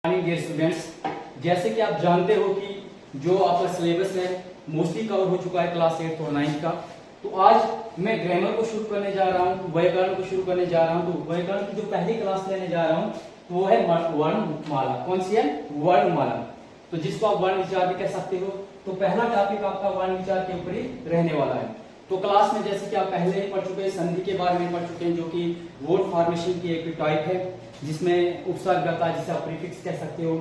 Dear students, जैसे कि आप जानते हो कि जो आपका सिलेबस है मोस्टली कवर हो चुका है क्लास 8 और 9 का। तो आज मैं ग्रामर को शुरू करने जा रहा हूँ, व्याकरण को शुरू करने जा रहा हूँ। तो व्याकरण की जो पहली क्लास लेने जा रहा हूँ तो वो है वर्णमाला। कौन सी है? वर्णमाला। तो जिसको आप वर्ण विचार भी कह सकते हो। तो पहला टॉपिक आपका वर्ण विचार के ऊपर ही रहने वाला है। तो क्लास में जैसे कि आप पहले ही पढ़ चुके हैं, संधि के बारे में पढ़ चुके हैं, जो कि वर्ड फॉर्मेशन की एक टाइप है जिसमें उपसर्ग आता है जिसे आप प्रीफिक्स कह सकते हो,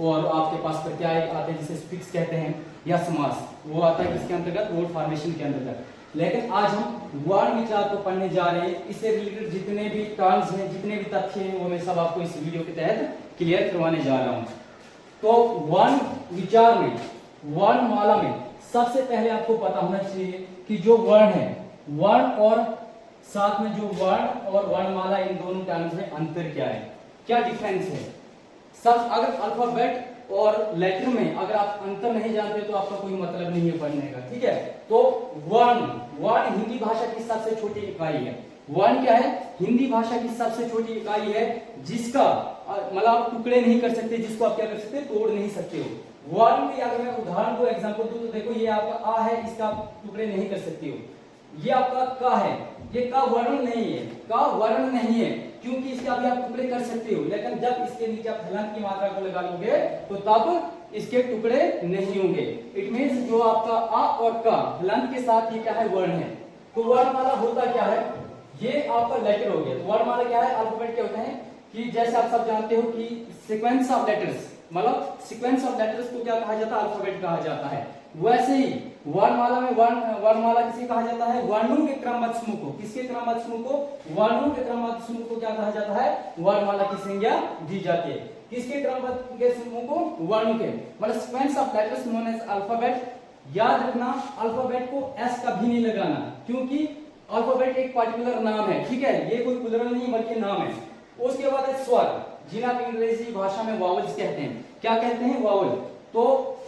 और आपके पास प्रत्यय आते हैं जिसे स्फिक्स कहते हैं, या समास वो आता है किसके अंतर्गत? वर्ड फॉर्मेशन के अंतर्गत। लेकिन आज हम वर्ण विचार को पढ़ने जा रहे हैं। इससे रिलेटेड जितने भी टर्म्स हैं, जितने भी तथ्य हैं, वो मैं सब आपको इस वीडियो के तहत क्लियर करवाने जा रहा हूँ। तो वर्ण विचार में, वर्णमाला में सबसे पहले आपको पता होना चाहिए कि जो वर्ण है, वर्ण और साथ में जो वर्ण और वर्णमाला, इन दोनों टर्म्स में अंतर क्या है, क्या डिफरेंस है। सब अगर अल्फाबेट और लेटर में अगर आप अंतर नहीं जानते तो आपका कोई मतलब नहीं है पढ़ने का, ठीक है। तो वर्ण हिंदी भाषा की सबसे छोटी इकाई है। वर्ण क्या है? हिंदी भाषा की सबसे छोटी इकाई है जिसका मतलब आप टुकड़े नहीं कर सकते, जिसको आप क्या कर सकते? तोड़ नहीं सकते हो। वर्ण की अगर मैं उदाहरण को एग्जांपल दूं तो देखो, ये आपका आ है, इसका आप टुकड़े नहीं कर सकते हो। ये आपका का है, ये का वर्ण नहीं है, का वर्ण नहीं है, क्योंकि इसके अभी आप टुकड़े कर सकते हो। लेकिन जब इसके नीचे आप हलंत की मात्रा को लगा लोगे तो तब इसके टुकड़े नहीं होंगे। इट मींस जो आपका आ और का हलंत के साथ ये क्या है? वर्ण है। तो वर्णमाला होता क्या है? ये आपका लेटर हो गया। तो वर्णमाला क्या है? अल्फाबेट क्या होते हैं कि जैसे आप सब जानते हो कि सीक्वेंस ऑफ लेटर्स, मतलब सीक्वेंस ऑफ लेटर्स को क्या कहा जाता है? अल्फाबेट कहा जाता है। वैसे ही वर्णमाला में वर्णमाला किसे कहा जाता है? वर्णों के क्रमबद्ध समूह को। किसके क्रमबद्ध समूह को? वर्णों के क्रमबद्ध समूह को क्या कहा जाता है? वर्णमाला की संज्ञा दी जाती है। किसके क्रमबद्ध के समूह को? वर्णों के, मतलब sequence of letters known as alphabet. याद रखना, अल्फाबेट को एस कभी नहीं लगाना, क्योंकि अल्फाबेट एक पर्टिकुलर नाम है, ठीक है। ये कोई प्लूरल नहीं बल्कि नाम है। उसके बाद है स्वर, जिन्हें आप अंग्रेजी भाषा में वावल्स कहते हैं। क्या कहते हैं? वावल। तो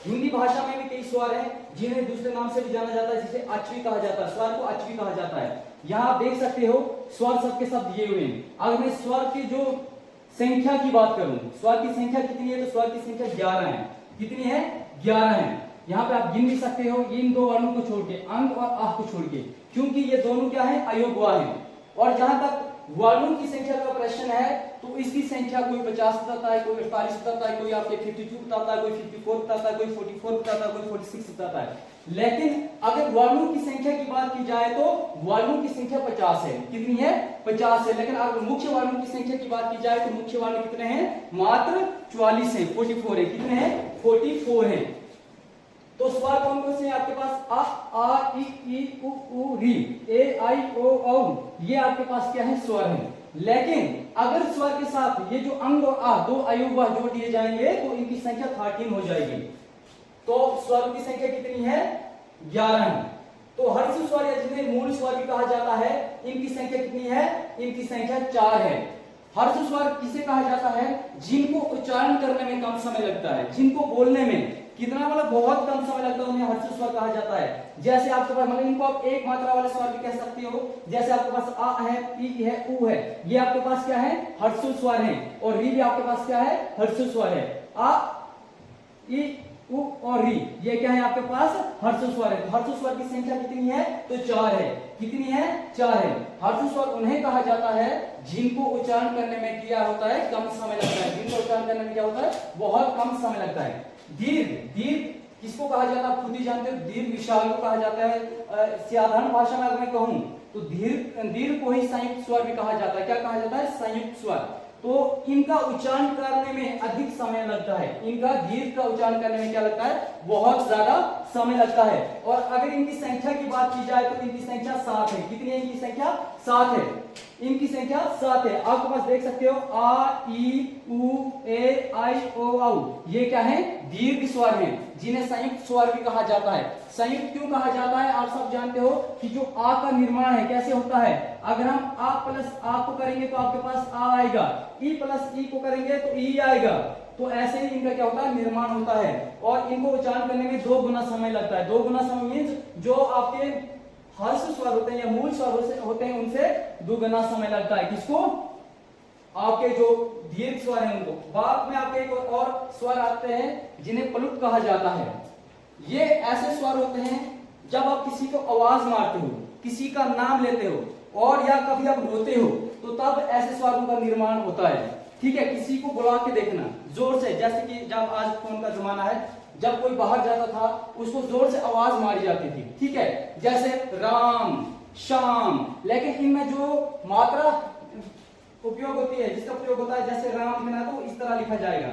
हिंदी भाषा में भी कई स्वर हैं जिन्हें दूसरे नाम से भी जाना जाता है, जिसे अचवी कहा जाता है। स्वर को अचवी कहा जाता है। यहाँ आप देख सकते हो स्वर सबके सब दिए हुए हैं। अगर मैं स्वर की जो संख्या की बात करूं, स्वर की संख्या कितनी है? तो स्वर की संख्या 11 है। कितनी है? 11 है। यहाँ पे आप गिन भी सकते हो इन दो वर्णों को छोड़ के, अंग और आह को छोड़ के, क्योंकि ये दोनों क्या है? अयोगवा है। और जहां तक वर्णों की संख्या का प्रश्न है तो इसकी संख्या कोई 50 बताता है, कोई 48 बताता है, कोई आपके 52 बताता है, कोई 54 बताता है, कोई 44 बताता है, कोई 46 बताता है। लेकिन अगर वर्णों की संख्या की बात की जाए तो वर्णों की संख्या 50 है। कितनी है? 50 है। लेकिन अगर मुख्य वर्णों की संख्या की बात की जाए तो मुख्य वर्ण कितने हैं? मात्र 44 है, 44 है। कितने हैं? 44 है। तो स्वर कौन कौन से हैं आपके पास? आ ई उ री, ए आई ओ औ, ये आपके पास क्या है? स्वर है। लेकिन अगर स्वर के साथ ये जो अंग और आ दो अयोगवा जोड़ दिए जाएंगे तो इनकी संख्या 13 हो जाएगी। तो स्वर की संख्या कितनी है? 11 है। तो हर्ष स्वर या जिन्हें मूल स्वर भी कहा जाता है, इनकी संख्या कितनी है? इनकी संख्या 4 है। हर्ष स्वर किसे कहा जाता है? जिनको उच्चारण करने में कम समय लगता है, जिनको बोलने में कितना मतलब बहुत कम समय लगता है, उन्हें हर्ष स्वर कहा जाता है। जैसे आपके पास मतलब इनको आप एक मात्रा वाले स्वर भी कह सकते हो। जैसे आपके पास आ है, ई है, उ है, ये आपके पास क्या है? हर्ष स्वर है। और री भी आपके पास क्या है? हर्ष स्वर है। आ ई उ और री, ये क्या है आपके पास? हर्ष स्वर है। हर्ष स्वर की संख्या कितनी है? तो 4 है। कितनी है? 4 है। हर्ष स्वर उन्हें कहा जाता है जिनको उच्चारण करने में क्या होता है? कम समय लगता है। जिनको उच्चारण करने में क्या होता है? बहुत कम समय लगता है। दीर्घ, दीर्घ किसको कहा जाता है? आप खुद ही जानते हो, दीर्घ विशाल को कहा जाता है। साधारण भाषा में अगर मैं कहूं तो दीर्घ को ही संयुक्त स्वर भी कहा जाता है। क्या कहा जाता है? संयुक्त स्वर। तो इनका उच्चारण करने में अधिक समय लगता है। इनका दीर्घ का उच्चारण करने में क्या लगता है? बहुत ज्यादा समय लगता है। और अगर इनकी संख्या की बात की जाए तो इनकी संख्या 7 है। कितनी है इनकी संख्या? 7 है। इनकी संख्या 7 है। आपके पास देख सकते हो आ ई उ ए आई ओ औ, ये क्या है? दीर्घ स्वर हैं, जिन्हें संयुक्त स्वर भी कहा जाता है। संयुक्त क्यों कहा जाता है? आप सब जानते हो कि जो आ का निर्माण है कैसे होता है? अगर हम आ प्लस आ को करेंगे तो आपके पास आ आएगा, ई प्लस ई को करेंगे तो ई आएगा। तो ऐसे ही इनका क्या होता है? निर्माण होता है। और इनको उच्चारण करने में 2 गुना समय लगता है। 2 गुना समय मीन्स जो आपके हर्ष स्वर होते हैं या मूल स्वर होते हैं उनसे 2 गुना समय लगता है। किसको? आपके जो दीर्घ स्वर हैं उनको। बाद में आपके एक और स्वर आते हैं जिन्हें प्लुत कहा जाता है। ये ऐसे स्वर होते हैं जब आप किसी को आवाज मारते हो, किसी का नाम लेते हो और या कभी आप रोते हो तो तब ऐसे स्वरों का निर्माण होता है। ठीक है, किसी को बुला के देखना जोर से, जैसे कि जब आज फोन का जमाना है, जब कोई बाहर जाता था उसको जोर से आवाज मारी जाती थी। ठीक है, जैसे राम, श्याम, लेकिन इनमें जो मात्रा उपयोग होती है, जिसका प्रयोग होता है, जैसे राम लिखना तो इस तरह लिखा जाएगा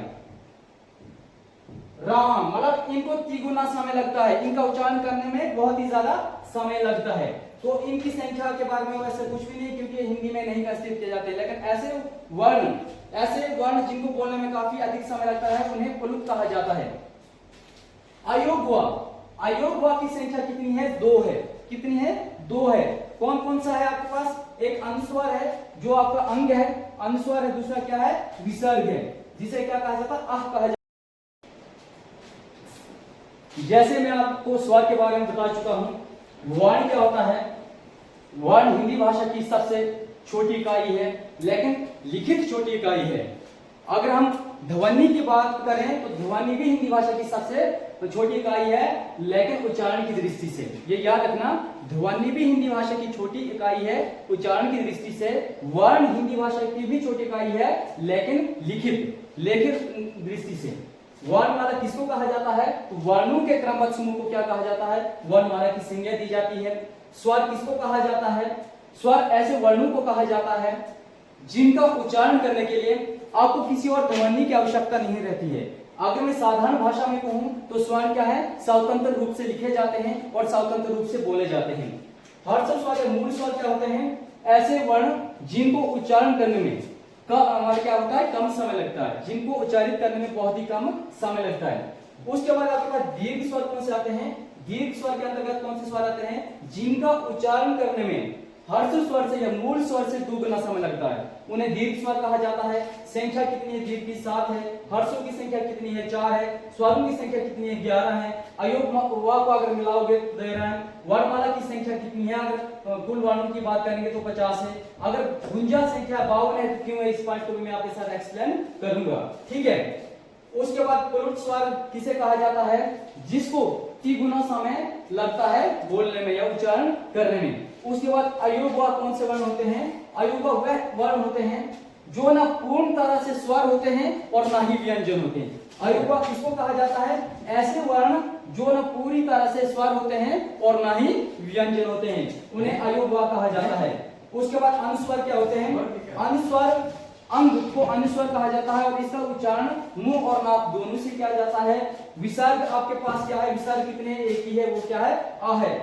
राम, मतलब इनको तिगुना समय लगता है, इनका उच्चारण करने में बहुत ही ज्यादा समय लगता है। तो इनकी संख्या के बारे में वैसे कुछ भी नहीं, क्योंकि हिंदी में नहीं प्रस्तुत किए जाते। लेकिन ऐसे वर्ण जिनको बोलने में काफी अधिक समय लगता है उन्हें प्लुत कहा जाता है। अयोग्य की संख्या कितनी है? 2 है। कितनी है? 2 है। कौन कौन सा है आपके पास? एक अनुस्वर है जो आपका अंग है, अनुस्वर है, दूसरा क्या है? विसर्ग है, जिसे क्या कहा जाता है? अह कहा जाता। जैसे मैं आपको स्वर के बारे में बता चुका हूं, वर्ण क्या होता है? वर्ण हिंदी भाषा की सबसे छोटी इकाई है, लेकिन लिखित छोटी इकाई है। अगर हम ध्वनि की बात करें तो ध्वनि भी हिंदी भाषा की सबसे छोटी इकाई है, लेकिन उच्चारण की दृष्टि से, ये याद रखना, ध्वनि भी हिंदी भाषा की छोटी इकाई है उच्चारण की दृष्टि से। वर्ण हिंदी भाषा की भी छोटी इकाई है, लेकिन लिखित दृष्टि से। वर्णमाला किसको कहा जाता है? तो वर्णों के क्रमबद्ध समूह को क्या कहा जाता है? वर्णमाला की संज्ञा दी जाती है। स्वर किसको कहा जाता है? स्वर ऐसे वर्णों को कहा जाता है जिनका उच्चारण करने के लिए आपको किसी और ध्वनि की आवश्यकता नहीं रहती है। अगर मैं साधारण भाषा में कहूं तो स्वर क्या है? स्वतंत्र रूप से लिखे जाते हैं और स्वतंत्र रूप से बोले जाते हैं। हर्ष स्वर, मूल स्वर क्या होते हैं? ऐसे वर्ण जिनको उच्चारण करने में हमारे क्या होता है? कम समय लगता है, जिनको उच्चारित करने में बहुत ही कम समय लगता है। उसके बाद आपके पास दीर्घ स्वर कौन से आते हैं? दीर्घ स्वर के अंतर्गत कौन से स्वर आते हैं? जिनका उच्चारण करने में हर्ष स्वर से या मूल स्वर से दुगुना समय लगता है, उन्हें दीर्घ स्वर कहा जाता है। संख्या कितनी है? दीर्घ की 7 है। हर्षों की संख्या कितनी है? 4 है। स्वरों की संख्या कितनी है? 11 है। अयोग्य को अगर मिलाओगे तो 13 है। वर्णमाला की संख्या कितनी है? अगर कुल वर्णों की बात करेंगे तो 50 है। अगर गुंजा संख्या 52 है तो क्यों है, इस पॉइंट को मैं आपके साथ एक्सप्लेन करूंगा। ठीक है, उसके बाद प्लुत स्वर किसे कहा जाता है? जिसको तिगुना समय लगता है बोलने में या उच्चारण करने में। उसके बाद अयोग्य कौन से वर्ण होते हैं? अयोग्य वह वर्ण होते हैं जो ना पूर्ण तरह से स्वर होते हैं और ना ही व्यंजन होते हैं। अयोग्य किसको कहा जाता है? ऐसे वर्ण जो ना पूरी तरह से स्वर होते हैं और ना ही व्यंजन होते हैं, उन्हें अयोग्य कहा जाता है। उसके बाद अनुस्वर क्या होते हैं? अनुस्वर अंग को अनुस्वर कहा जाता है और इसका उच्चारण मुंह और नाक दोनों से किया जाता है। विसर्ग आपके पास क्या है? विसर्ग कितने? एक ही है, वो क्या है? आ है।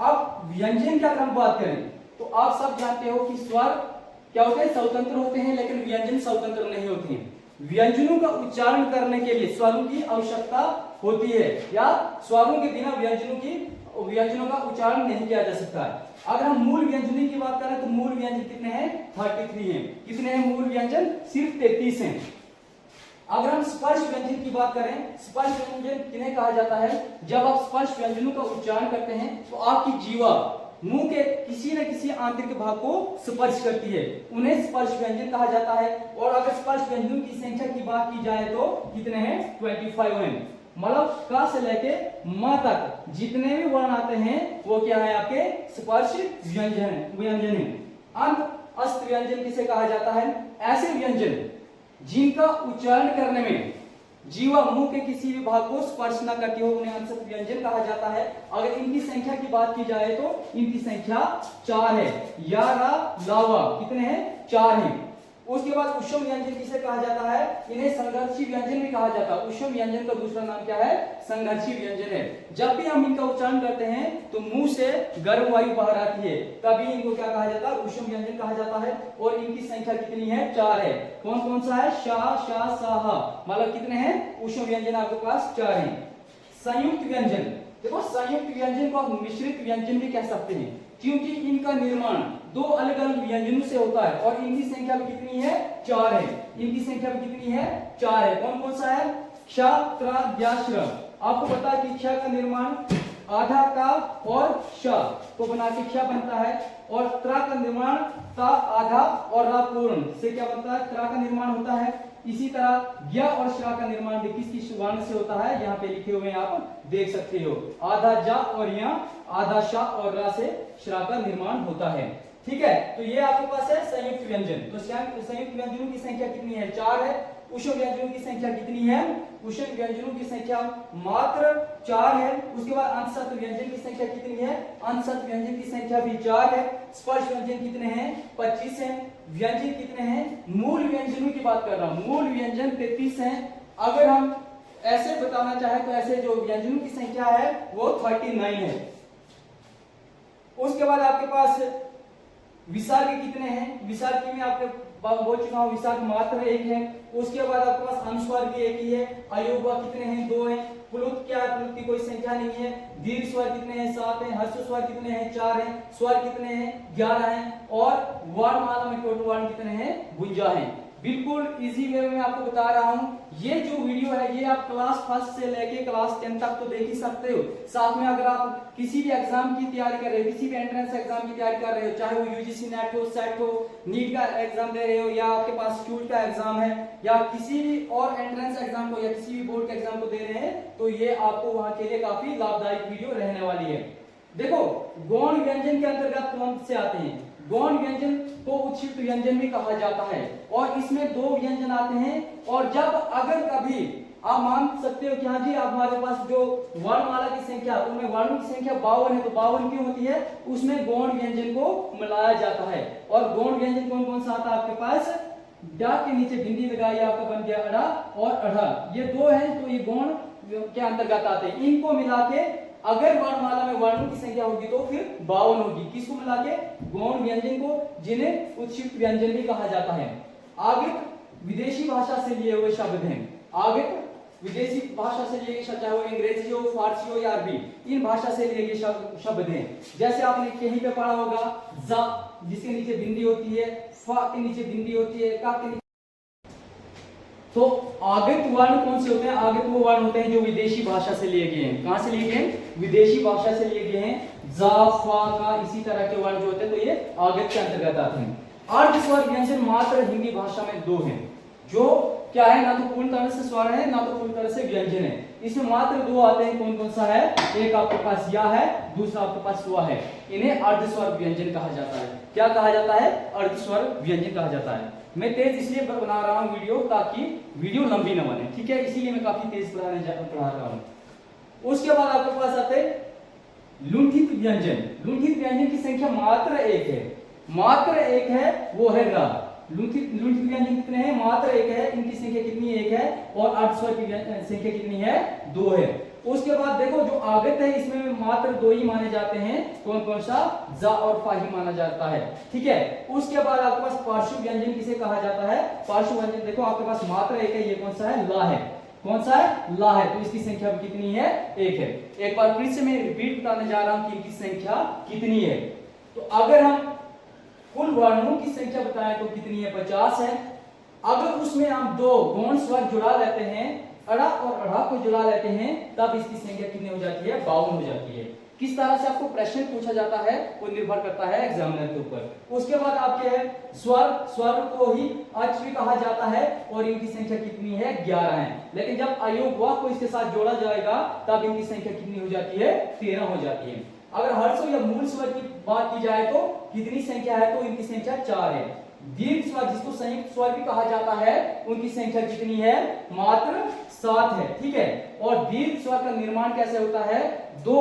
अब व्यंजन की अगर हम बात करें तो आप सब जानते हो कि स्वर क्या होते हैं? स्वतंत्र होते हैं, लेकिन व्यंजन स्वतंत्र नहीं होते हैं। व्यंजनों का उच्चारण करने के लिए स्वरों की आवश्यकता होती है, या स्वरों के बिना व्यंजनों का उच्चारण नहीं किया जा सकता है। अगर हम मूल व्यंजनों की बात करें तो मूल व्यंजन कितने हैं? 33 हैं। कितने हैं मूल व्यंजन? सिर्फ 33 हैं। अगर हम स्पर्श व्यंजन की बात करें, स्पर्श व्यंजन किन्हें कहा जाता है? जब आप स्पर्श व्यंजनों का उच्चारण करते हैं तो आपकी जीवा मुंह के किसी न किसी आंतरिक भाग को स्पर्श करती है, उन्हें स्पर्श व्यंजन कहा जाता है। और अगर स्पर्श व्यंजनों की संख्या की बात की जाए तो कितने हैं? 25 हैं। मतलब क से लेके म तक जितने भी वर्ण आते हैं वो क्या है? आपके स्पर्श व्यंजन है। अंत अस्त व्यंजन किसे कहा जाता है? ऐसे व्यंजन जिनका उच्चारण करने में जीवा मुंह के किसी भी भाग को स्पर्श न करती हो, उन्हें अंत व्यंजन कहा जाता है। अगर इनकी संख्या की बात की जाए तो इनकी संख्या 4 है। यारा लावा कितने हैं? 4 हैं। उसके बाद उष्म व्यंजन किसे कहा जाता है? इन्हें संघर्षी व्यंजन भी कहा जाता है। उष्म व्यंजन का दूसरा नाम क्या है? संघर्षी व्यंजन है। जब भी हम इनका उच्चारण करते हैं तो मुंह से गर्म वायु बाहर आती है, तभी इनको क्या कहा जाता है? उष्म व्यंजन कहा जाता है। और इनकी संख्या कितनी है? 4 है। कौन कौन सा है? शा, शा, सा, मतलब कितने हैं? उष्म व्यंजन आपके पास 4 हैं। संयुक्त व्यंजन, देखो संयुक्त व्यंजन को आप मिश्रित व्यंजन भी कह सकते हैं, क्योंकि इनका निर्माण 2 अलग अलग व्यंजनों से होता है और इनकी संख्या भी कितनी है? 4 है। इनकी संख्या भी कितनी है? 4 है। कौन कौन सा है? क्ष, त्र, ज्ञ, श्र। आपको पता है कि क्ष का निर्माण आधा का और श को बना के क्ष बनता है। और त्रा का निर्माण ता आधा और रा पूर्ण से क्या बनता है, त्रा का निर्माण होता है। इसी तरह ज्ञ और श्रा का निर्माण भी किस वर्ण से होता है, यहाँ पे लिखे हुए हैं आप देख सकते हो, आधा जा और या आधा शा और रा से श्रा का निर्माण होता है। ठीक है, तो ये आपके पास है संयुक्त व्यंजन। तो संयुक्त व्यंजनों की संख्या कितनी है, 4 है। उष्ण व्यंजनों की संख्या कितनी है, उष्ण व्यंजनों की संख्या मात्र 4 है। उसके बाद अंतःसत्व व्यंजन की संख्या कितनी है, अंतःसत्व व्यंजन की संख्या भी 4 है। स्पर्श व्यंजन कितने हैं, 25 हैं। व्यंजन कितने हैं, मूल व्यंजनों की बात कर रहा हूं, मूल व्यंजन 33 हैं। अगर हम ऐसे बताना चाहे तो ऐसे जो व्यंजनों की संख्या है वो 39 है। उसके बाद आपके पास विसर्ग कितने हैं, विसर्ग में आपके बोल चुका हूं, विसर्ग मात्र 1 है। उसके बाद आपके पास अनुस्वार भी 1 ही है। अयोगवा कितने हैं, 2 हैं। प्लुत क्या है, प्लुत की कोई संख्या नहीं है। दीर्घ स्वर कितने हैं, 7 हैं। ह्रस्व स्वर कितने हैं, 4 हैं। स्वर कितने हैं, 11 हैं। और वर्णमाला में टोटल वर्ण कितने हैं, 52 हैं। बिल्कुल इजी वे में आपको बता रहा हूं। ये जो वीडियो है ये आप क्लास 1 से लेके क्लास 10 तक तो देख ही सकते हो। साथ में अगर आप किसी भी एग्जाम की तैयारी कर रहे हो, किसी भी एंट्रेंस एग्जाम की तैयारी कर रहे हो, चाहे वो यूजीसी नेट हो, सेट हो, नीट का एग्जाम दे रहे हो, या आपके पास स्कूल का एग्जाम है, या किसी भी और एंट्रेंस एग्जाम को या किसी भी बोर्ड के एग्जाम को दे रहे हैं, तो ये आपको वहां के लिए काफी लाभदायक वीडियो रहने वाली है। देखो, गौण व्यंजन के अंतर्गत कौन से आते हैं, गौण व्यंजन को उत्क्षिप्त व्यंजन भी कहा जाता है। और इसमें 2 व्यंजन आते हैं। और जब अगर कभी आप मान सकते हो कि हाँ जी, आप हमारे पास जो वर्णमाला की संख्या, उनमें वर्णों की संख्या 52 है, तो 52 क्यों होती है, उसमें गौण व्यंजन को मिलाया जाता है। और गौण व्यंजन कौन कौन सा आता है आपके पास, डा के नीचे बिंदी लगाई, आपका बन गया अड़ा और अढ़ा, ये 2 हैं, तो ये गौण के अंतर्गत आते हैं। इनको मिला के अगर वर्णमाला में वर्णों की संख्या होगी तो फिर 52 होगी। किसको मिला के, गौण व्यंजन को, जिन्हें उत्क्षिप्त व्यंजन भी कहा जाता है। आगित विदेशी भाषा से लिए हुए शब्द हैं। आगित विदेशी भाषा से लिए शब्द, चाहे वो अंग्रेजी हो, फारसी हो या अरबी, इन भाषा से लिए शब्द हैं। जैसे आपने कहीं पे पढ़ा होगा, जा जिसके नीचे बिंदी होती है, फा के नीचे बिंदी होती है, का के नीचे। तो आगत वर्ण कौन से होते हैं, आगत वो वर्ण होते हैं जो विदेशी भाषा से लिए गए हैं। कहां से लिए गए हैं, विदेशी भाषा से लिए गए हैं। जा, फा, का, इसी तरह के वर्ण जो होते हैं तो ये आगत के अंतर्गत आते हैं। अर्ध स्वर व्यंजन मात्र हिंदी भाषा में 2 हैं, जो क्या है, ना तो पूर्ण तरह से स्वर है, ना तो पूर्ण तरह से व्यंजन है। इसमें मात्र 2 आते हैं। कौन कौन सा है, एक आपके पास या है, दूसरा आपके पास हुआ है। इन्हें अर्ध स्वर व्यंजन कहा जाता है। क्या कहा जाता है, अर्ध स्वर व्यंजन कहा जाता है। मैं तेज इसलिए बना रहा हूं वीडियो ताकि वीडियो लंबी न बने, ठीक है, इसीलिए मैं काफी तेज पढ़ा रहा हूं। उसके बाद आपके पास आते लुंठित व्यंजन। लुंठित व्यंजन की संख्या मात्र 1 है, मात्र 1 है, वो है रा। लुंठित व्यंजन कितने हैं, मात्र 1 है। इनकी संख्या कितनी है, 1 है। और अर्ध स्वर की संख्या कितनी है, 2 है। उसके बाद देखो, जो आगत है इसमें मात्र 2 ही माने जाते हैं। कौन कौन सा, जा और फा ही माना जाता है, ठीक है। उसके बाद आपके पास पार्श्व व्यंजन किसे कहा जाता है, पार्श्व व्यंजन देखो आपके पास मात्र 1 है। ये कौन सा है, ला है। कौन सा है, ला है। तो इसकी संख्या कितनी है, 1 है। एक बार फिर से मैं रिपीट बताने जा रहा हूं कि इनकी संख्या कितनी है। तो अगर हम कुल वर्णों की संख्या बताएं तो कितनी है, 50 है। अगर उसमें हम 2 गौण स्वर जुड़ा लेते हैं, अड़ा और अढ़ा को जुड़ा लेते हैं, तब इसकी संख्या कितनी हो जाती है, 52 हो जाती है। किस तरह से आपको प्रश्न पूछा जाता है वो निर्भर करता है एग्जामिनर के ऊपर। उसके बाद आपके है स्वर, स्वर को ही अच भी कहा जाता है और इनकी संख्या कितनी है, 11 है। लेकिन जब अयोग व को इसके साथ जोड़ा जाएगा तब इनकी संख्या कितनी हो जाती है, 13 हो जाती है। अगर हर्ष या मूल स्वर की बात की जाए तो कितनी संख्या है, तो इनकी संख्या 4 है। दीर्घ स्वर जिसको संयुक्त स्वर भी कहा जाता है, उनकी संख्या कितनी है, मात्र 7 है, ठीक है। और दीर्घ स्वर का निर्माण कैसे होता है, 2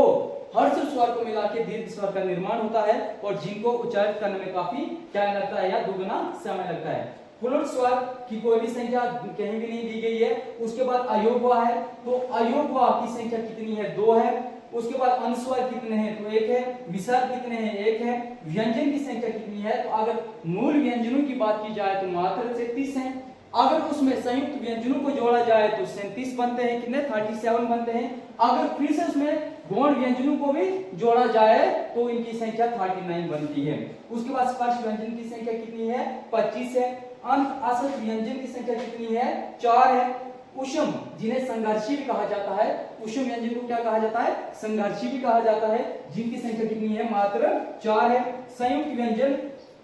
हर्ष स्वर को मिला के दीर्घ स्वर का निर्माण होता है और जिनको उच्चारित करने में काफी टाइम लगता है या दुगना समय लगता है। पुनर् स्वर की कोई भी संख्या कहीं भी नहीं दी गई है। उसके बाद अयोगवा है, तो अयोगवा की संख्या कितनी है, 2 है। उसके बाद अनुस्वर कितने हैं, तो 1 है। विसर्ग कितने हैं, 1 है। व्यंजन की संख्या कितनी है, तो अगर मूल व्यंजनों की बात की जाए तो मात्र 33 है। अगर उसमें संयुक्त व्यंजनों को जोड़ा जाए तो 37 बनते हैं, कितने 37 बनते हैं। अगर फिर से उसमें गौण व्यंजनों को भी जोड़ा जाए तो इनकी संख्या 39 बनती है। उसके बाद स्पर्श व्यंजन की संख्या कितनी है, 25 है। अंत असत व्यंजन की संख्या कितनी है, 4 है। उष्म, जिन्हें संघर्षी भी कहा जाता है, उष्म व्यंजन को क्या कहा जाता है, संघर्षी भी कहा जाता है, जिनकी संख्या कितनी है, मात्र 4 है। संयुक्त व्यंजन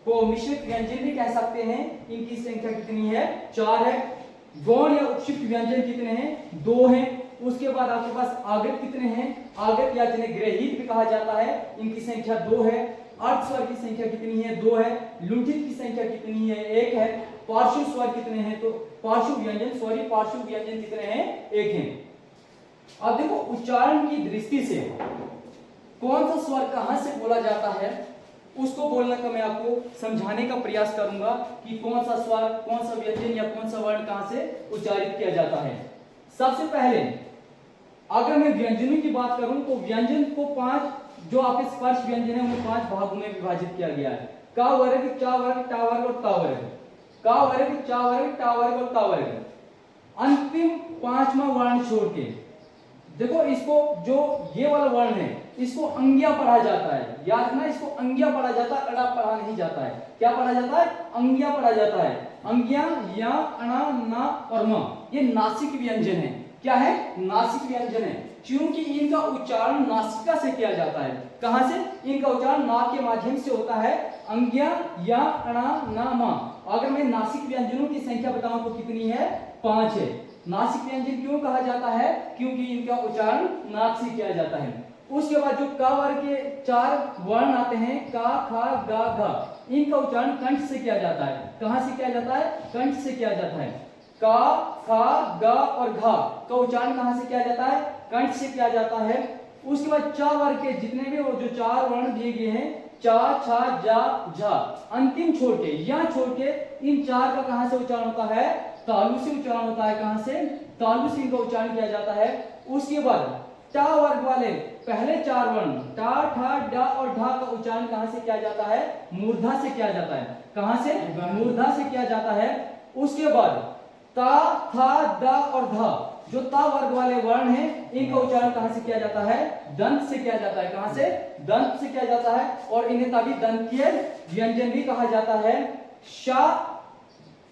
को मिश्रित व्यंजन भी कह सकते हैं, इनकी संख्या कितनी है, 4 है। गौण या उपयुक्त व्यंजन कितने हैं, 2 हैं। उसके बाद आपके पास आगत कितने हैं, आगत या जिन्हें ग्रहित भी कहा जाता है, इनकी संख्या 2 है। अर्ध स्वर की संख्या कितनी है, 2 है। लुंठित की संख्या कितनी है, 1 है। पार्श्व स्वर कितने हैं, तो पार्श्व व्यंजन कितने हैं, 1 हैं। अब देखो उच्चारण की दृष्टि से कौन सा स्वर कहां से बोला जाता है, उसको बोलने का मैं आपको समझाने का प्रयास करूंगा कि कौन सा स्वर, कौन सा व्यंजन या कौन सा वर्ण कहां से उच्चारित किया जाता है। सबसे पहले अगर मैं व्यंजनों की बात करूं तो व्यंजन को 5 जो आपके स्पर्श व्यंजन है वो 5 भागों में विभाजित किया गया है। का वर्ग, चा वर्ग, टा वर्ग और ता वर्ग। का वर्ग, चा वर्ग, टा वर्ग और ता वर्ग। अंतिम 5वां वर्ण छोड़ के देखो, इसको जो ये वाला वर्ण है इसको अंग्या पढ़ा जाता है, याद रखना, इसको अंग्या पढ़ा जाता है, अड़ा पढ़ा नहीं जाता है। क्या पढ़ा जाता है, अंग्या पढ़ा जाता है। अंग्या, या, अणा, ना और म ये नासिक व्यंजन है। क्या है, नासिक व्यंजन है, क्योंकि इनका उच्चारण नासिका से किया जाता है। कहां से, इनका उच्चारण नाक के माध्यम से होता है। अंग्या, या, अणा, ना, मा। अगर मैं नासिक व्यंजनों की संख्या बताऊं तो कितनी है, 5 है। नासिक व्यंजन क्यों कहा जाता है, क्योंकि इनका उच्चारण नाक से किया जाता है। उसके बाद जो क वर्ग के 4 वर्ण आते हैं, का, खा, गा, घा, इनका उच्चारण कंठ से किया जाता है। कहां से किया जाता है, कंठ से किया जाता है। का, खा, गा और घा का उच्चारण कहां से किया जाता है, कंठ से किया जाता है। उसके बाद चा वर्ग के जितने भी जो 4 वर्ण दिए गए हैं, चा, छा, जा, झा, अंतिम छोड़ के, या छोड़ के, इन 4 का कहां से उच्चारण होता है, तालु से उच्चारण होता है। कहां से, तालु से इनका उच्चारण किया जाता है। उसके बाद टा वर्ग वाले पहले 4 वर्ण टा, ठा, डा और ढा का उच्चारण कहां से किया जाता है, मूर्धा से किया जाता है। कहां से, मूर्धा से किया जाता है। उसके बाद ता, था, दा और धा, जो ता वर्ग वाले वर्ण हैं, इनका उच्चारण कहां से किया जाता है, दंत से किया जाता है। कहां से, दंत से किया जाता है, और इन्हें तभी दंतीय व्यंजन भी कहा जाता है। शा,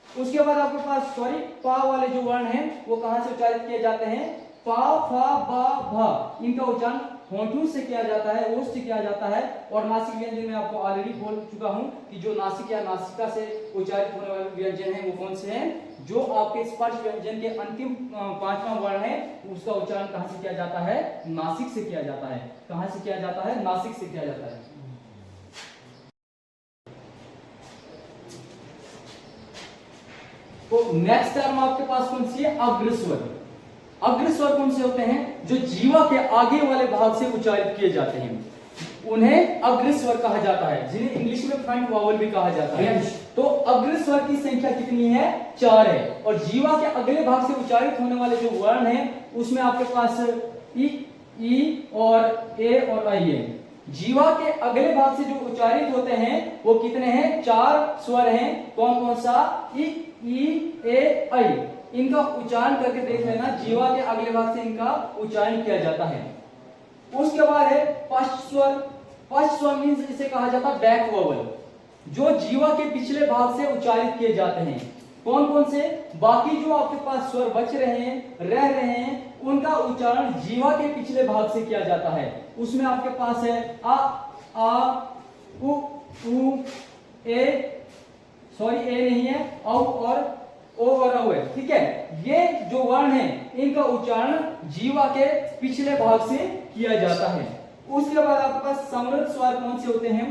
उसके बाद आपके पास पा वाले जो वर्ण हैं वो कहां से उच्चारित किए जाते हैं, पा, फा, बा, भा, इनका उच्चारण होंठों से किया जाता है, ओष्ठ से किया जाता है। और नासिक व्यंजन में आपको ऑलरेडी बोल चुका हूं कि जो नासिक या नासिका से उच्चारित होने वाले व्यंजन हैं वो कौन से हैं, जो आपके स्पर्श व्यंजन के अंतिम 5वां वर्ण है उसका उच्चारण कहां से किया जाता है, नासिक से किया जाता है। कहां से किया जाता है, नासिक से किया जाता है। तो नेक्स्ट टर्म आपके पास कौन सी है, अग्रस्वर। अग्रस्वर कौन से होते हैं, जो जीवा के आगे वाले भाग से उच्चारित किए जाते हैं, उन्हें अग्रस्वर कहा जाता है, जिन्हें इंग्लिश में फ्रंट वावल भी कहा जाता है। तो अग्रस्वर की संख्या कितनी है, 4 है। और जीवा के अगले भाग से उच्चारित होने वाले जो वर्ण हैं उसमें आपके पास ई और ए और आई है। जीवा के अगले भाग से जो उच्चारित होते हैं वो कितने हैं, 4 स्वर हैं। कौन कौन सा, ई, ए, आई। इनका उच्चारण करके देख लेना, जीवा के अगले भाग से इनका उच्चारण किया जाता है। उसके बाद है पश्च स्वर। पश्च स्वर मींस इसे कहा जाता है बैक वोवल, जो जीवा के पिछले भाग से उच्चारित किए जाते हैं। कौन कौन से, बाकी जो आपके पास स्वर बच रहे हैं, रह रहे हैं, उनका उच्चारण जीवा के पिछले भाग से किया जाता है। उसमें आपके पास है आ, उ, ए, सॉरी ए नहीं है, औ और ओ और औ है, ठीक है। ये जो वर्ण है इनका उच्चारण जीवा के पिछले भाग से किया जाता है। उसके बाद आपके पास समृद्ध स्वर कौन से होते हैं,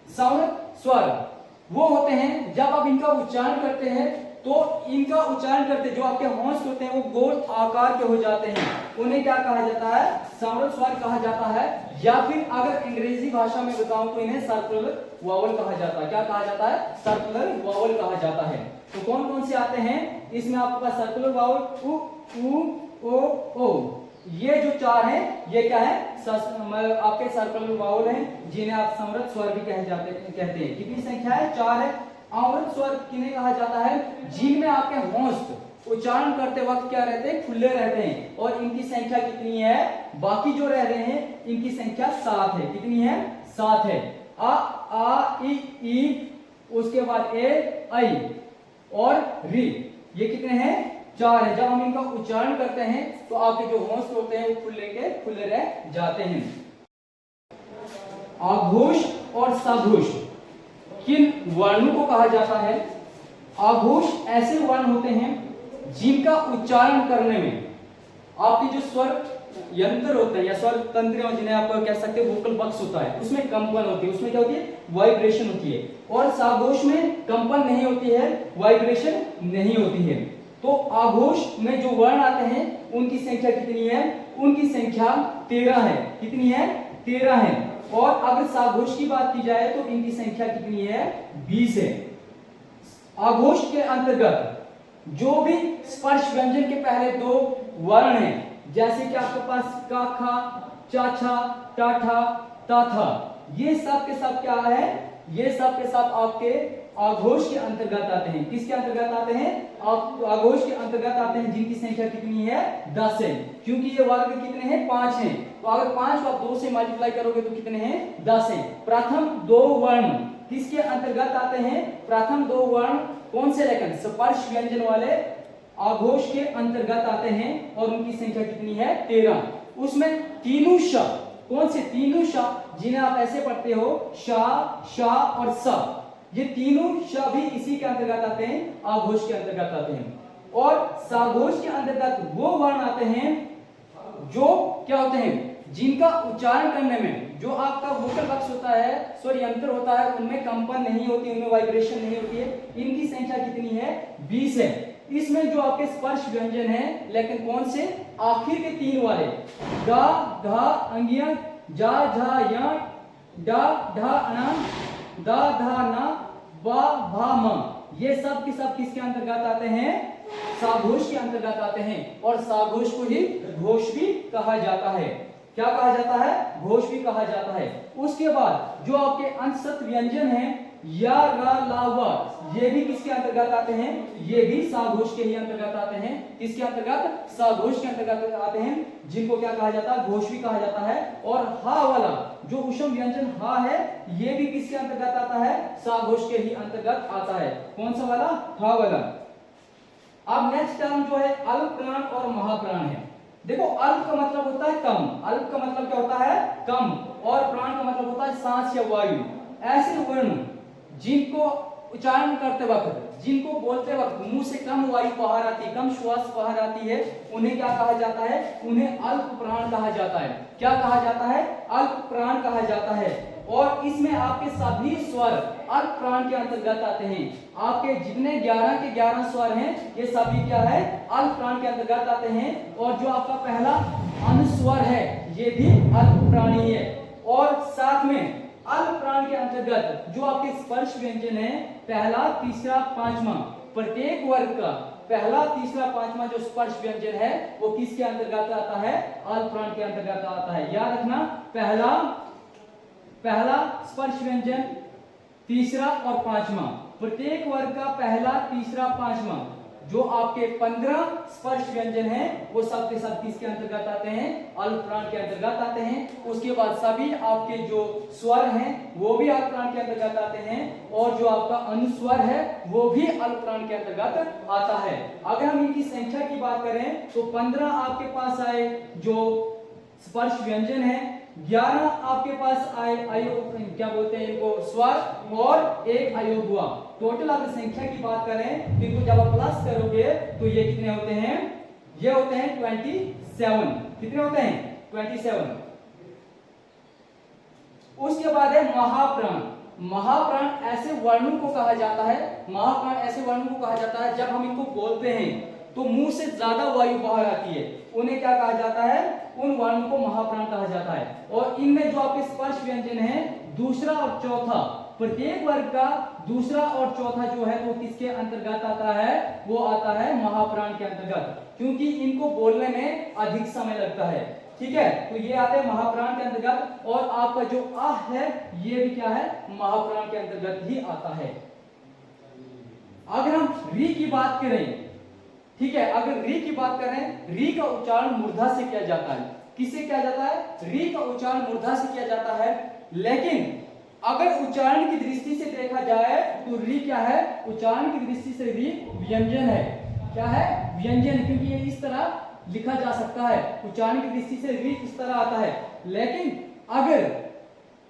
समृद्ध स्वर वो होते हैं जब आप इनका उच्चारण करते हैं तो इनका उच्चारण करते जो आपके होंठ होते हैं वो गोल आकार के हो जाते हैं, उन्हें क्या कहा जाता है, समृद्ध स्वर कहा जाता है। या फिर अगर अंग्रेजी भाषा में बताऊं तो इन्हें सर्कुलर वावल कहा जाता है। क्या कहा जाता है, सर्कुलर वावल कहा जाता है। तो कौन कौन से आते हैं इसमें, आपके पास सर्कुलर वावल उ, ओ, ये जो 4 हैं ये क्या है, आपके सर्कुलर वावल हैं, जिन्हें आप समृद्ध स्वर भी कहते हैं। कितनी संख्या है, 4 है। अवृत स्वर किन्हें कहा जाता है, जिनमें आपके होंठ उच्चारण करते वक्त क्या रहते हैं, खुले रहते हैं। और इनकी संख्या कितनी है, बाकी जो रह रहे हैं इनकी संख्या 7 है। कितनी है, 7 है। आ, ई, उसके बाद ए, आई और री, ये कितने हैं, 4 है। जब हम इनका उच्चारण करते हैं तो आपके जो होंठ होते हैं वो खुले रह जाते हैं। आघोष और सघोष किन वर्णों को कहा जाता है? आघोष ऐसे वर्ण होते हैं जिनका उच्चारण करने में आपके जो स्वर यंत्र होते हैं या स्वर तंत्र जिन्हें आप कह सकते हैं वोकल बॉक्स होता है, उसमें कंपन होती है, उसमें क्या होती है? वाइब्रेशन होती है। और साघोष में कंपन नहीं होती है, वाइब्रेशन नहीं होती है। तो आघोष में जो वर्ण आते हैं उनकी संख्या कितनी है? उनकी संख्या 13 है। कितनी है? 13 है। और अगर साघोष की बात की जाए तो इनकी संख्या कितनी है? 20 है। आघोष के अंतर्गत जो भी स्पर्श व्यंजन के पहले 2 वर्ण हैं, जैसे कि आपके पास का, खा, चाछा, टाठा, ताथा, ये सब के सब क्या है? ये सब के सब आपके आघोष के अंतर्गत आते हैं। किसके अंतर्गत आते हैं? आघोष के अंतर्गत आते हैं, जिनकी संख्या कितनी है? 10 है। क्योंकि ये वर्ग कितने हैं? 5 हैं। तो अगर 5 को आप 2 से मल्टीप्लाई करोगे तो कितने हैं? 10 हैं। प्रथम 2 वर्ण किसके अंतर्गत आते हैं? प्रथम 2 वर्ण कौन से? लेकिन स्पर्श व्यंजन वाले आघोष के अंतर्गत आते हैं और उनकी संख्या कितनी है? 13। उसमें तीनों श, कौन से? तीनों श जिन्हें आप ऐसे पढ़ते हो, शा, शा और स, ये तीनों श भी इसी के अंतर्गत आते हैं, आघोष के अंतर्गत आते हैं। और साघोष के अंतर्गत वो वर्ण आते हैं जो क्या होते हैं? जिनका उच्चारण करने में जो आपका वोकल बॉक्स होता है, स्वर यंत्र होता है, उनमें कंपन नहीं होती, उनमें वाइब्रेशन नहीं होती है। इनकी संख्या कितनी है? 20 है। इसमें जो आपके स्पर्श व्यंजन है, लेकिन कौन से? आखिर के 3 वाले, गा, धा, अंगिया, जा, झा, या, डा, ढा, अना, दा, धा, ना, बा, भा, म, ये सब के सब किसके अंतर्गत आते हैं? साघोष के अंतर्गत आते हैं। और साघोष को ही घोष भी कहा जाता है। क्या कहा जाता है? घोष भी कहा जाता है। उसके बाद जो आपके अंतसत व्यंजन हैं, या, रा, ला, व, ये भी किसके अंतर्गत आते हैं? ये भी साघोष के ही अंतर्गत आते हैं। किसके अंतर्गत? साघोष के अंतर्गत आते हैं, जिनको क्या कहा जाता है? घोष भी कहा जाता है। और हा वाला जो ऊष्म व्यंजन हा है, ये भी किसके अंतर्गत आता है? साघोष के ही अंतर्गत आता है। कौन सा वाला? हा वाला। अब नेक्स्ट टर्म जो है अल्प प्राण और महाप्राण है। देखो, अल्प का मतलब होता है कम, अल्प का मतलब क्या होता है? कम। और प्राण का मतलब होता है सांस या वायु। ऐसे वर्ण जिनको उच्चारण करते वक्त, जिनको बोलते वक्त मुंह से कम वायु बाहर आती है, कम श्वास बाहर आती है, उन्हें क्या कहा जाता है? उन्हें अल्प प्राण कहा जाता है। क्या कहा जाता है? अल्प प्राण कहा जाता है। और इसमें आपके सभी स्वर अल्प प्राण के अंतर्गत आते हैं। आपके जितने 11 के 11 स्वर हैं, ये सभी क्या है? अल्प प्राण के अंतर्गत आते हैं। और जो आपका पहला अनुस्वर है, ये भी अल्प प्राणी है। और साथ में अल्प प्राण के अंतर्गत जो आपके स्पर्श व्यंजन है, पहला, तीसरा, पांचवा, प्रत्येक वर्ग का पहला, तीसरा, पांचवा जो स्पर्श व्यंजन है वो किसके अंतर्गत आता है? अल्प प्राण के अंतर्गत आता है। याद रखना, पहला स्पर्श व्यंजन, तीसरा और पांचवा, प्रत्येक वर्ग का पहला, तीसरा, पांचवा जो आपके 15 स्पर्श व्यंजन हैं, वो सब के सब किसके अंतर्गत आते हैं? अल्प प्राण के अंतर्गत आते हैं। उसके बाद सभी आपके जो स्वर हैं वो भी अल्प प्राण के अंतर्गत आते हैं। और जो आपका अनुस्वर है वो भी अल्प प्राण के अंतर्गत आता है। अगर हम इनकी संख्या की बात करें तो 15 आपके पास आए जो स्पर्श व्यंजन है, 11 आपके पास आए क्या बोलते हैं इनको? स्वर, और 1 अयोग हुआ। टोटल अगर संख्या की बात करें तो इनको जब आप प्लस करोगे तो ये कितने होते हैं? ये होते हैं 27। कितने होते हैं? 27। उसके बाद है महाप्राण। महाप्राण ऐसे वर्णों को कहा जाता है, महाप्राण ऐसे वर्णों को कहा जाता है जब हम इनको बोलते हैं तो मुंह से ज्यादा वायु बाहर आती है, उन्हें क्या कहा जाता है? उन वर्णों को महाप्राण कहा जाता है। और इनमें जो आपके स्पर्श व्यंजन है, दूसरा और चौथा, प्रत्येक वर्ग का दूसरा और चौथा जो है वो किसके अंतर्गत आता है? वो आता है महाप्राण के अंतर्गत, क्योंकि इनको बोलने में अधिक समय लगता है। ठीक है, तो ये आते हैं महाप्राण के अंतर्गत। और आपका जो आह है ये भी क्या है? महाप्राण के अंतर्गत ही आता है। अगर हम री की बात करें, ठीक है, अगर री की बात करें, री का उच्चारण मूर्धा से किया जाता है। किससे किया जाता है? री का उच्चारण मूर्धा से किया जाता है। लेकिन अगर उच्चारण की दृष्टि से देखा जाए तो री क्या है? उच्चारण की दृष्टि से री व्यंजन है। क्या है, व्यंजन, क्योंकि ये इस तरह लिखा जा सकता है। उच्चारण की दृष्टि से री इस तरह आता है, लेकिन अगर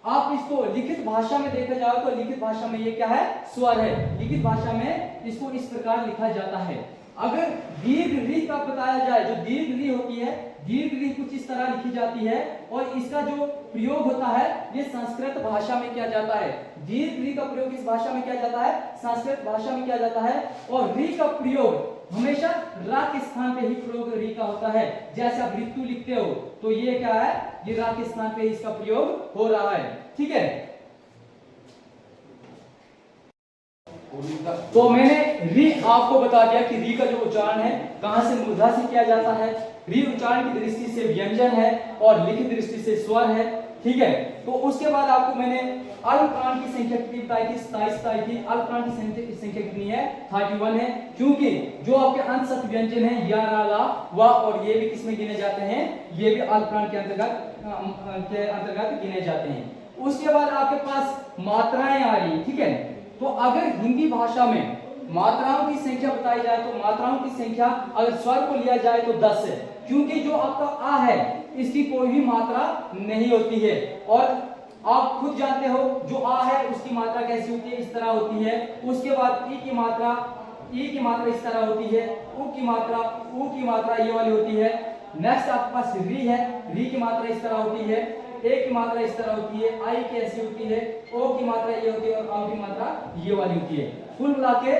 आप इसको लिखित भाषा में देखा जाए तो लिखित भाषा में ये क्या है, स्वर है। लिखित भाषा में इसको इस प्रकार लिखा जाता है। अगर दीर्घ री का बताया जाए, जो दीर्घ री होती है, दीर्घ री कुछ इस तरह लिखी जाती है और इसका जो प्रयोग होता है ये संस्कृत भाषा में किया जाता है। दीर्घ री का प्रयोग इस भाषा में किया जाता है, संस्कृत भाषा में किया जाता है। और री का प्रयोग हमेशा रा के स्थान पे ही प्रयोग री का होता है। जैसे आप ऋतु लिखते हो तो ये क्या है, ये रा के स्थान पे इसका प्रयोग हो रहा है। ठीक है, तो मैंने री आपको बता दिया कि री का जो उच्चारण है कहां से, मूर्धा से किया जाता है। री उच्चारण की दृष्टि से व्यंजन है और लिखित दृष्टि से स्वर है। ठीक है, तो उसके बाद आपको मैंने अल्प प्राण की संख्या कितनी बताई थी, 27 बताई थी। अल्प प्राण की संख्या कितनी है, 31 है, क्योंकि जो आपके अंशस्थ व्यंजन है या, रा, ला, वा और ये भी किसमें गिने जाते हैं, ये भी अल्प प्राण के अंतर्गत गिने जाते हैं। उसके बाद आपके पास मात्राएं आ रही। ठीक है, तो अगर हिंदी भाषा में मात्राओं की संख्या बताई जाए तो मात्राओं की संख्या अगर स्वर को लिया जाए तो 10 है, क्योंकि जो आपका आ है इसकी कोई भी मात्रा नहीं होती है। और आप खुद जानते हो जो आ है उसकी मात्रा कैसी होती है, इस तरह होती है। उसके बाद ई की मात्रा इस तरह होती है। उ की मात्रा ये वाली होती है। नेक्स्ट आपके पास री है, री की मात्रा इस तरह होती है। ए की मात्रा इस तरह होती है, आई की ऐसी होती है, ओ की मात्रा ये होती है और औ की मात्रा ये वाली होती है। कुल मिला के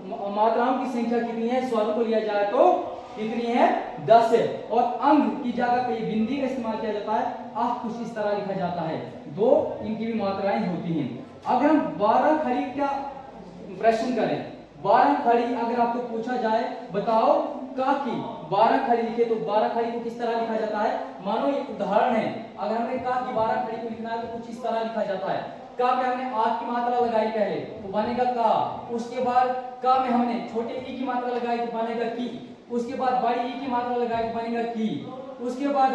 मात्राओं की संख्या कितनी है, स्वरों को लिया जाए तो कितनी है, 10 है। और अंग की जगह पे बिंदी का इस्तेमाल किया जाता है, आह कुछ इस तरह लिखा जाता है। दो इनकी भी मात्राएं होती हैं। अगर हम 12 खड़ी का प्रश्न करें, 12 खड़ी अगर आपको पूछा जाए बताओ का की 12 खड़ी लिखे तो 12 खड़ी को किस तरह लिखा जाता है। मानो एक उदाहरण है, अगर हमें का की 12 खड़ी को लिखना है तो कुछ इस तरह लिखा जाता है। का पे हमने आ की मात्रा लगाई पहले तो बनेगा का, उसके बाद का में हमने छोटे ई की मात्रा लगाई तो बनेगा की, उसके बाद बड़ी ई की मात्रा लगाई तो बनेगा की, उसके बाद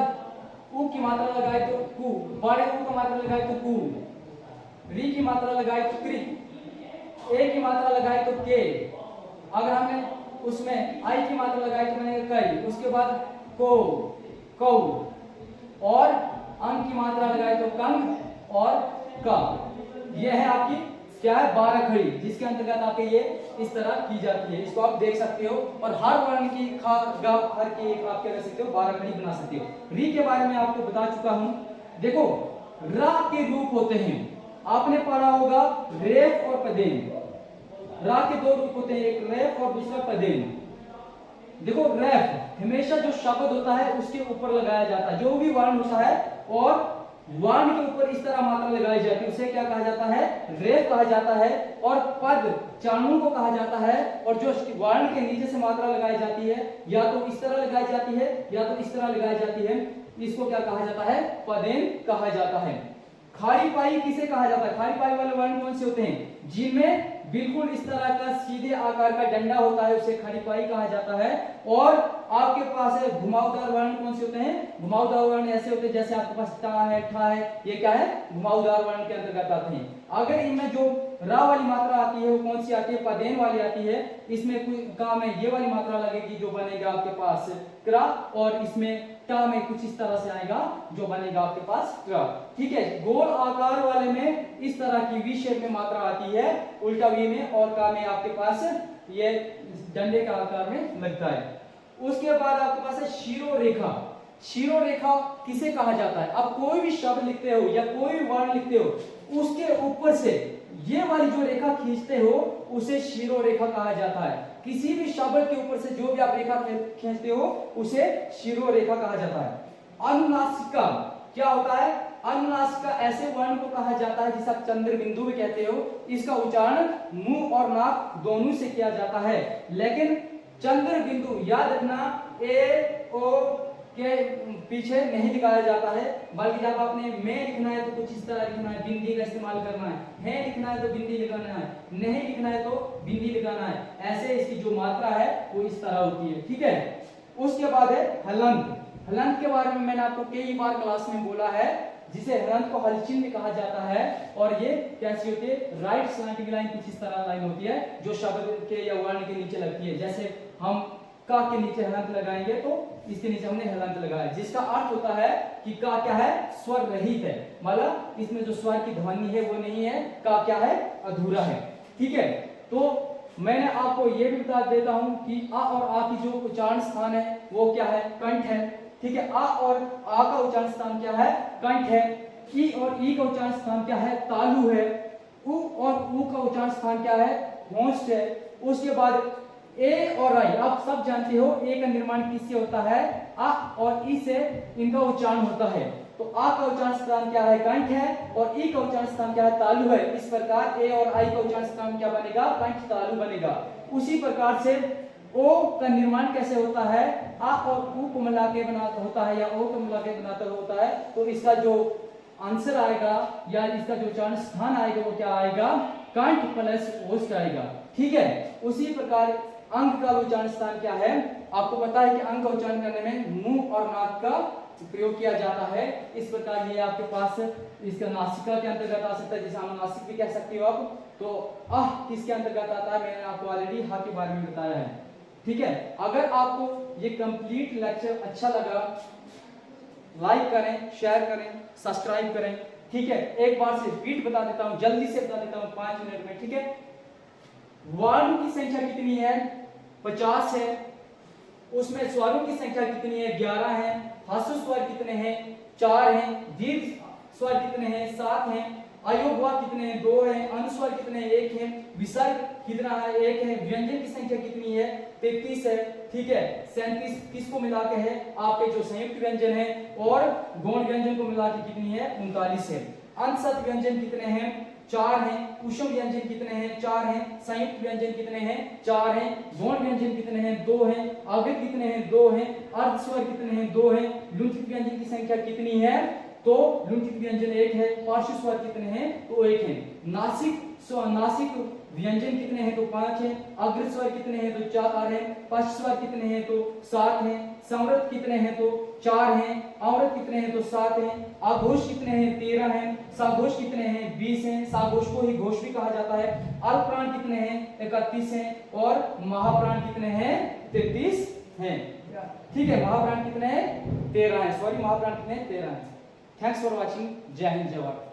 उ की मात्रा लगाई तो कु, बड़े उ की मात्रा लगाई तो कु, री की मात्रा लगाई तो क्री, ए की मात्रा लगाई तो के, अगर हमने उसमें आई की मात्रा लगाई तो बनेगा कई, उसके बाद को, कौ, और अंग की मात्रा लगाई तो कंग और का। यह है आपकी क्या है, 12 खड़ी, जिसके अंतर्गत आपके ये इस तरह की जाती है। इसको आप देख सकते हो और हर वर्ण की खा गा हर की एक आप क्या कर सकते हो, 12 खड़ी बना सकते हो। री के बारे में आपको बता चुका हूं। देखो रा के रूप होते हैं, आपने पढ़ा होगा रेफ और पदेन। रा के दो रूप होते हैं, एक रेफ और दूसरा पदेन। देखो रेफ हमेशा जो शब्द होता है उसके ऊपर लगाया जाता है, जो भी वर्ण होता है और वर्ण के ऊपर इस तरह मात्रा लगाई जाती है उसे क्या कहा जाता है, रेफ कहा जाता है। और पद चाणों को कहा जाता है। और जो वर्ण के नीचे से मात्रा लगाई जाती है या तो इस तरह लगाई जाती है या तो इस तरह लगाई जाती है, इसको क्या कहा जाता है, पदेन कहा जाता है। खारी पाई किसे कहा जाता है, खारी पाई वाले वर्ण कौन से होते हैं, जिनमें बिल्कुल इस तरह का सीधे आकार का डंडा होता है उसे खारी पाई कहा जाता है। और आपके पास है घुमावदार वर्ण कौन से होते हैं, घुमावदार वर्ण ऐसे होते हैं जैसे आपके पास टा है, ठा है, ये क्या है, घुमावदार वर्ण के अंतर्गत आते हैं। अगर इनमें जो रा वाली मात्रा आती है वो कौन सी आती है, पदेन वाली आती है। इसमें कोई का में ये वाली मात्रा लगेगी जो बनेगा आपके पास क्रा, और इसमें टा में कुछ इस तरह से आएगा जो बनेगा आपके पास क्रा। ठीक है, गोल आकार वाले में इस तरह की वी शेप में मात्रा आती है उल्टा वी में, और का में आपके पास ये डंडे का आकार में लगता है। उसके बाद आपके पास है शीरो रेखा। शीरो रेखा किसे कहा जाता है, आप कोई भी शब्द लिखते हो या कोई भी वर्ण लिखते हो उसके ऊपर से ये वाली जो रेखा खींचते हो उसे शीरो रेखा कहा जाता है। किसी भी शब्द के ऊपर से जो भी आप रेखा खींचते हो उसे शीरो रेखा कहा जाता है। अनुनासिका क्या होता है, अनुनासिका ऐसे वर्ण को कहा जाता है जिसे आप चंद्र बिंदु भी कहते हो। इसका उच्चारण मुंह और नाक दोनों से किया जाता है, लेकिन चंद्र बिंदु याद रखना ए ओ के पीछे नहीं लिखाया जाता है, बल्कि जब आपने में लिखना है तो कुछ इस तरह लिखना है, बिंदी का इस्तेमाल करना है लिखना है तो बिंदी लिखाना है, नहीं लिखना है तो बिंदी लिखाना है। ऐसे इसकी जो मात्रा है वो इस तरह होती है। ठीक है, उसके बाद है हलंत। हलंत के बारे में मैंने आपको कई बार क्लास में बोला है, जिसे हलंत को हलचिन्ह कहा जाता है। और ये कैसी होती है, राइट स्लैंटिंग लाइन कुछ इस तरह लाइन होती है जो शब्द के या वर्ण के नीचे लगती है। जैसे हम का के नीचे हलंत लगाएंगे तो इसके नीचे हमने हलंत लगाया, जिसका अर्थ होता है कि का क्या है, स्वर रहित है, मतलब इसमें जो स्वर की ध्वनि है वो नहीं है, का क्या है, अधूरा है। ठीक है, तो मैंने आपको ये भी बता देता हूं कि आ और आ की जो उच्चारण स्थान है वो क्या है, कंठ है। ठीक है, आ और आ का उच्चारण स्थान क्या है, कंठ है। ई और ई का उच्चारण स्थान क्या है, तालु है। उ और उ का उच्चारण स्थान क्या है, होंठ है। उसके बाद ए और आई, आप सब जानते हो ए का निर्माण किससे होता है, आ और ई से इनका उच्चारण होता है। तो आ का उच्चारण स्थान क्या है, कंठ है, और ई का उच्चारण स्थान क्या है, तालु है। इस प्रकार ए और आई का उच्चारण स्थान क्या बनेगा, कंठ तालु बनेगा। उसी प्रकार से ओ का निर्माण कैसे होता है, आ और उ को मिला के बना होता है, या ओ को मिला के बनाता होता है। तो इसका जो आंसर आएगा या इसका जो उच्चारण स्थान आएगा वो क्या आएगा, कंठ प्लस ओष्ठ आएगा। ठीक है, उसी प्रकार अंग का उच्चारण स्थान क्या है, आपको पता है कि अंग का उच्चारण करने में मुंह और नाक का प्रयोग किया जाता है। इस प्रकार ये आपके पास इसका नासिका के अंतर्गत आ सकता है, जिसे हम नासिक भी कह सकते हो आप। तो आह किसके अंतर्गत आता है, मैंने आपको ऑलरेडी हा के बारे में बताया है। ठीक है, अगर आपको ये कंप्लीट लेक्चर अच्छा लगा, लाइक करें, शेयर करें, सब्सक्राइब करें। ठीक है, एक बार से रिपीट बता देता हूं, जल्दी से बता देता हूं 5 मिनट में। ठीक है, वर्णों की संख्या कितनी है, 50 है। उसमें स्वरों की संख्या कितनी है, 11 है। ह्रस्व स्वर कितने हैं, 4 हैं। दीर्घ स्वर कितने हैं, 7 हैं। अयोगवा कितने हैं, 2 हैं। अनुस्वर कितने हैं, 1 है। विसर्ग कितना है, 1 है। व्यंजन की संख्या कितनी है, 33 है। ठीक है, 37 किसको मिला के है, आपके जो संयुक्त व्यंजन है, और गौण व्यंजन को मिला के कितनी है, 39 है। अंतसत व्यंजन कितने हैं, 4 हैं। कुसुम व्यंजन कितने हैं, 4 हैं। संयुक्त व्यंजन कितने हैं, 4 हैं। गौण व्यंजन कितने हैं, 2 हैं। अवयव कितने हैं, 2 हैं। अर्धस्वर कितने हैं, 2 हैं। लुंठित व्यंजन की संख्या कितनी है, तो लुंठित व्यंजन 1 है। पार्श्व स्वर कितने हैं, तो 1 है। नासिक व्यंजन कितने हैं, तो 5 हैं। अग्र स्वर कितने हैं, तो 4 हैं। पश्च स्वर कितने हैं, तो 7 हैं। संवृत कितने हैं, तो 4 हैं। अवृत कितने हैं, तो 7 हैं। आघोष कितने हैं, 13 हैं। साघोष कितने हैं, 20 हैं। साघोष को ही घोष भी कहा जाता है। अल्पप्राण कितने हैं, 31 हैं। और महाप्राण कितने हैं, 33 हैं। ठीक है, महाप्राण कितने हैं, 13 हैं। सॉरी, महाप्राण कितने हैं, 13 हैं। Thanks for watching. जय हिंद, जय भारत।